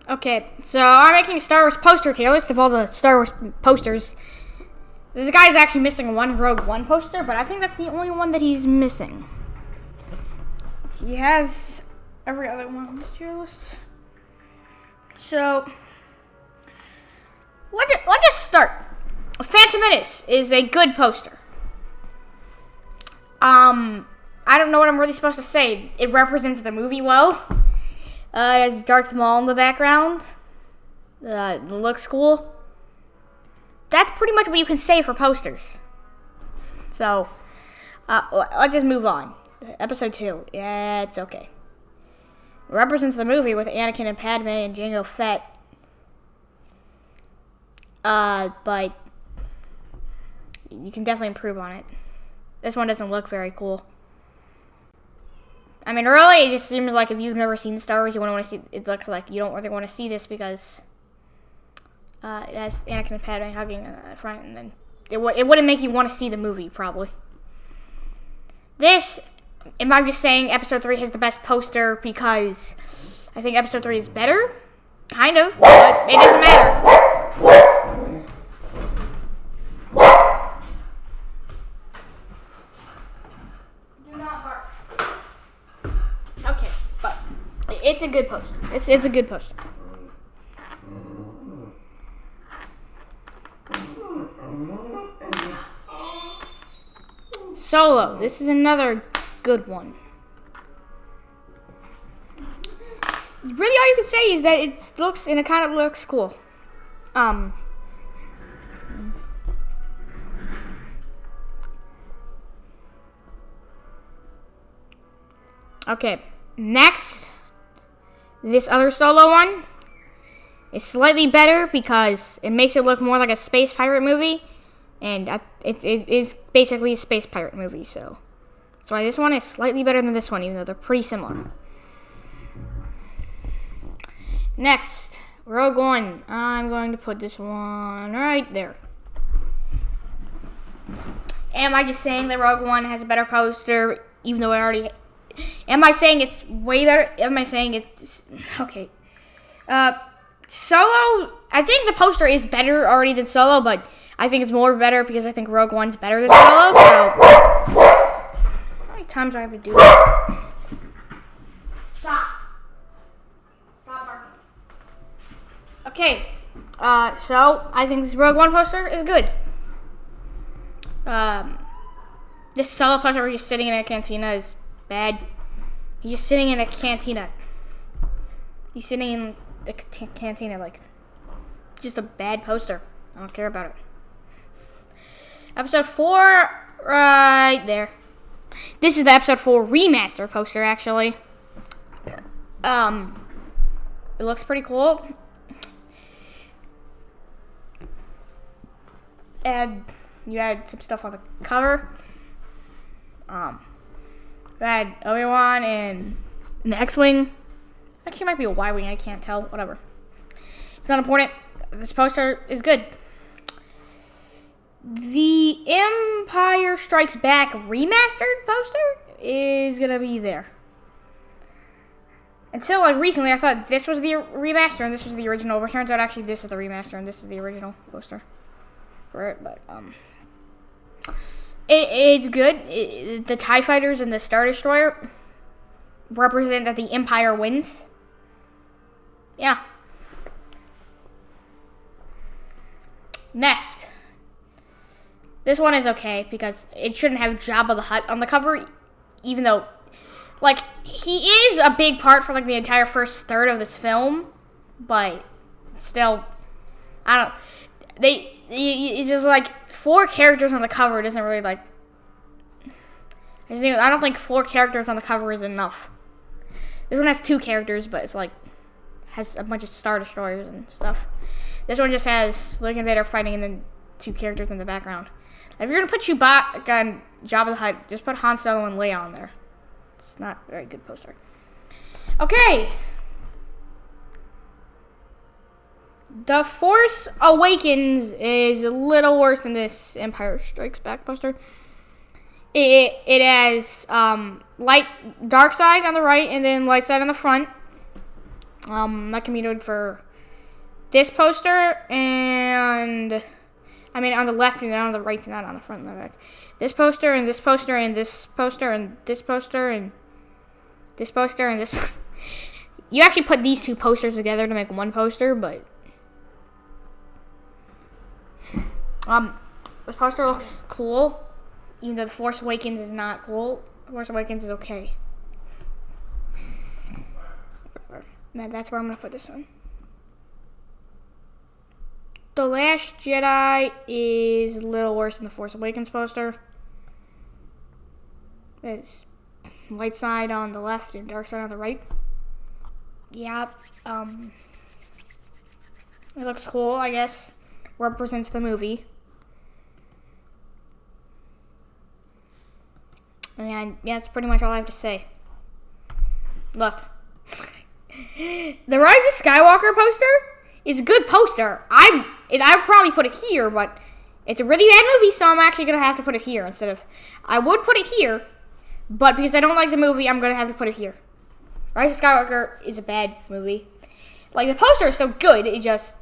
Okay, so I'm making a Star Wars poster tier list of all the Star Wars posters. This guy's actually missing one Rogue One poster, but I think that's the only one that he's missing. He has every other one on this tier list. So, let's just start. Phantom Menace is a good poster. I don't know what I'm really supposed to say. It represents the movie well. It has Darth Maul in the background. It looks cool. That's pretty much what you can say for posters. So, let's just move on. Episode 2. Yeah, it's okay. It represents the movie with Anakin and Padme and Jango Fett. But you can definitely improve on it. This one doesn't look very cool. I mean, really, it just seems like if you've never seen Star Wars, you wouldn't want to see. It looks like you don't really want to see this because it has Anakin and Padme hugging in the front, and then it wouldn't make you want to see the movie probably. This, am I just saying Episode 3 has the best poster because I think Episode 3 is better? Kind of, but it doesn't matter. Okay, but it's a good poster. It's a good poster. Solo. This is another good one. Really, all you can say is that it kind of looks cool. Okay, next, this other Solo one is slightly better because it makes it look more like a space pirate movie, and it is basically a space pirate movie, so that's why this one is slightly better than this one, even though they're pretty similar. Next, Rogue One. I'm going to put this one right there. Am I just saying that Rogue One has a better poster, even though it already... Am I saying it's way better? Am I saying it's... Okay. Solo... I think the poster is better already than Solo, but I think it's more better because I think Rogue One's better than Solo, so... How many times do I have to do this? Stop. Stop barking. Okay. So, I think this Rogue One poster is good. This Solo poster where he's sitting in a cantina is... bad. He's just sitting in a cantina. He's sitting in the cantina, like, just a bad poster. I don't care about it. Episode 4, right there. This is the Episode 4 remaster poster, actually. It looks pretty cool. And you add some stuff on the cover. We had Obi-Wan and an X-Wing. Actually, it might be a Y-Wing. I can't tell. Whatever. It's not important. This poster is good. The Empire Strikes Back remastered poster is going to be there. Until, like, recently, I thought this was the remaster and this was the original. But it turns out, actually, this is the remaster and this is the original poster for it. But, It's good. The TIE Fighters and the Star Destroyer represent that the Empire wins. Yeah. Next. This one is okay because it shouldn't have Jabba the Hutt on the cover, even though, like, he is a big part for, like, the entire first third of this film, but still, I don't... It's just, like, 4 characters on the cover doesn't really, like... I don't think 4 characters on the cover is enough. This one has 2 characters, but it's, like... has a bunch of Star Destroyers and stuff. This one just has Luke and Vader fighting and then 2 characters in the background. If you're going to put Chewbacca and Jabba the Hutt, just put Han Solo and Leia on there. It's not a very good poster. Okay. The Force Awakens is a little worse than this Empire Strikes Back poster. It has light dark side on the right and then light side on the front. That can be noted for this poster and on the left and not on the right, and not on the front and the back. This poster and this poster and this poster and this poster and this poster and this. You actually put these two posters together to make one poster, but this poster looks cool, even though The Force Awakens is not cool. The Force Awakens is okay. That's where I'm gonna put this one. The Last Jedi is a little worse than the Force Awakens poster. It's light side on the left and dark side on the right. Yeah, it looks cool, I guess. Represents the movie. And yeah, that's pretty much all I have to say. Look. The Rise of Skywalker poster is a good poster. I'd probably put it here, but it's a really bad movie, so I'm actually going to have to put it here instead of... I would put it here, but because I don't like the movie, I'm going to have to put it here. Rise of Skywalker is a bad movie. Like, the poster is so good, it just...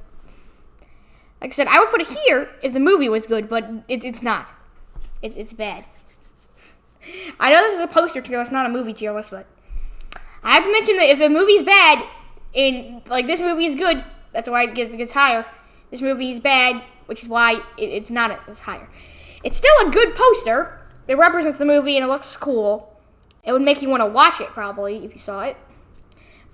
Like I said, I would put it here if the movie was good, but it's not. It's bad. I know this is a poster tier list, not a movie tier list, but... I have to mention that if a movie's bad, and, like, this movie is good, that's why it gets higher. This movie is bad, which is why it's not as higher. It's still a good poster. It represents the movie, and it looks cool. It would make you want to watch it, probably, if you saw it.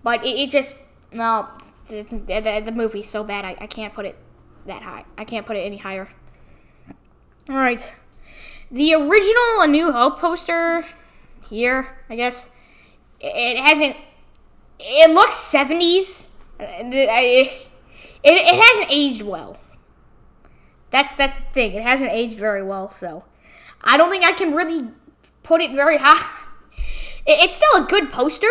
But it just, no, the movie's so bad, I can't put it that high. I can't put it any higher. Alright. The original A New Hope poster, here, I guess, it looks 70s. It hasn't aged well. That's the thing. It hasn't aged very well, so I don't think I can really put it very high. It's still a good poster,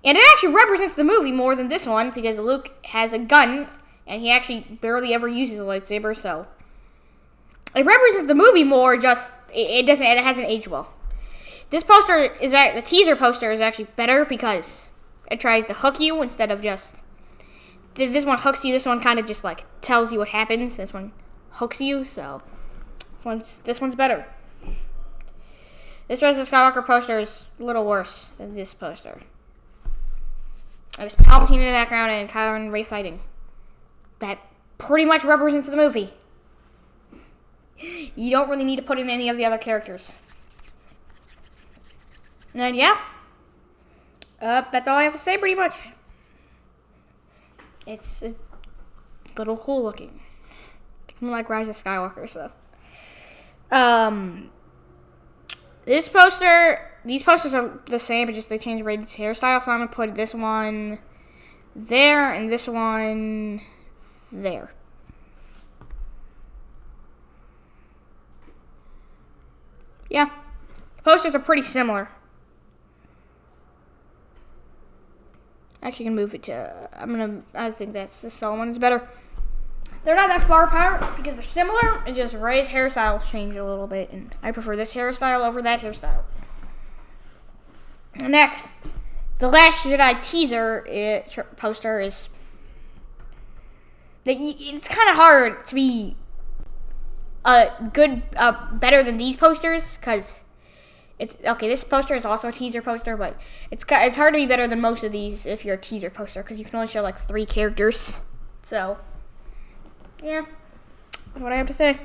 and it actually represents the movie more than this one because Luke has a gun, and he actually barely ever uses a lightsaber, so it represents the movie more. Just it hasn't aged well. This poster the teaser poster is actually better because it tries to hook you instead of just. This one hooks you. This one kind of just like tells you what happens. This one hooks you. So this one's better. This Rise of Skywalker poster is a little worse than this poster. There's Palpatine in the background and Kylo and Rey fighting. That pretty much represents the movie. You don't really need to put in any of the other characters. And yeah, that's all I have to say pretty much. It's a little cool looking. Kind of like Rise of Skywalker, so. These posters are the same, but just they changed Rey's hairstyle, so I'm going to put this one there and this one there. Yeah, posters are pretty similar. Actually, gonna move it to. I think this solo one is better. They're not that far apart because they're similar. It just Rey's hairstyles changed a little bit, and I prefer this hairstyle over that hairstyle. Next, the Last Jedi teaser poster is. It's kind of hard to be better than these posters because. It's okay. This poster is also a teaser poster, but it's hard to be better than most of these if you're a teaser poster because you can only show like 3 characters. So, yeah, that's what I have to say.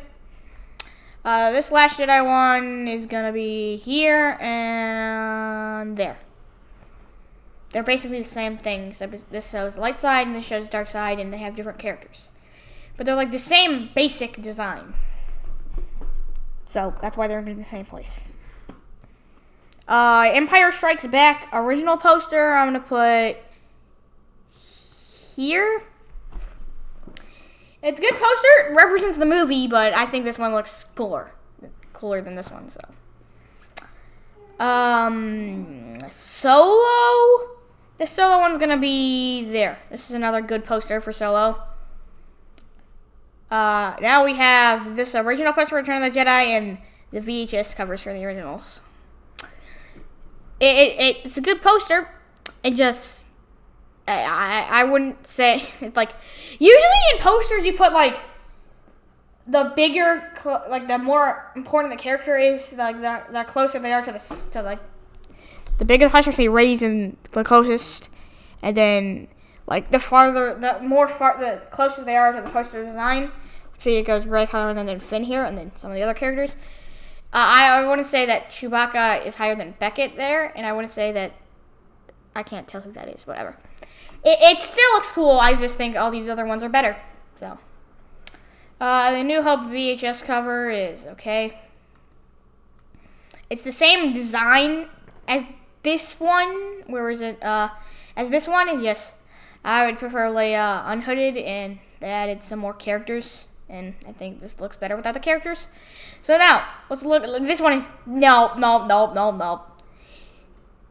This Last Jedi one is gonna be here and there. They're basically the same thing, except this shows light side and this shows dark side, and they have different characters, but they're like the same basic design. So that's why they're in the same place. Empire Strikes Back original poster, I'm going to put here. It's a good poster. It represents the movie, but I think this one looks cooler than this one, so. Solo. This Solo one's going to be there. This is another good poster for Solo. Now we have this original poster for Return of the Jedi and the VHS covers for the originals. It's a good poster. It just, I wouldn't say it's like usually in posters you put like the bigger like the more important the character is, like the closer they are to like the bigger the poster, say raising the closest, and then like the closest they are to the poster design. See, it goes Ray, Kylo, and then Finn here, and then some of the other characters. I want to say that Chewbacca is higher than Beckett there, and I want to say that I can't tell who that is. Whatever. It still looks cool. I just think all these other ones are better. So, the New Hope VHS cover is okay. It's the same design as this one. Where is it? As this one, and yes, I would prefer Leia unhooded, and they added some more characters. And I think this looks better without the characters. So now, let's look. This one is no.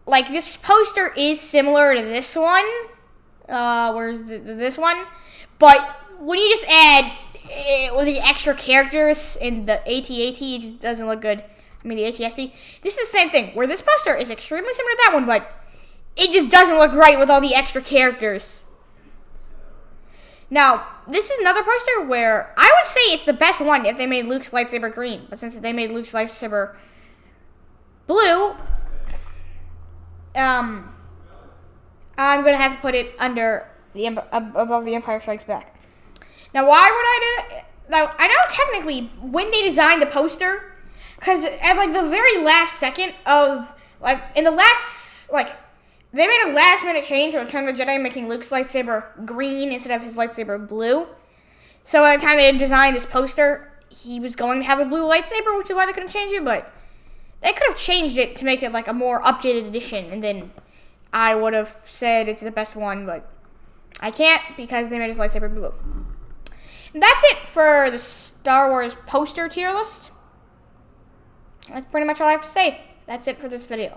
Like, this poster is similar to this one. Where's this one? But when you just add with the extra characters in the AT-AT, it just doesn't look good. I mean, the AT-ST. This is the same thing, where this poster is extremely similar to that one, but it just doesn't look right with all the extra characters. Now, this is another poster where I would say it's the best one if they made Luke's lightsaber green. But since they made Luke's lightsaber blue, I'm going to have to put it under above the Empire Strikes Back. Now, why would I do that? Now, I know technically when they designed the poster, because at like the very last second of, like, in the last, like, they made a last-minute change to Return of the Jedi, making Luke's lightsaber green instead of his lightsaber blue. So by the time they designed this poster, he was going to have a blue lightsaber, which is why they couldn't change it. But they could have changed it to make it like a more updated edition, and then I would have said it's the best one. But I can't because they made his lightsaber blue. And that's it for the Star Wars poster tier list. That's pretty much all I have to say. That's it for this video.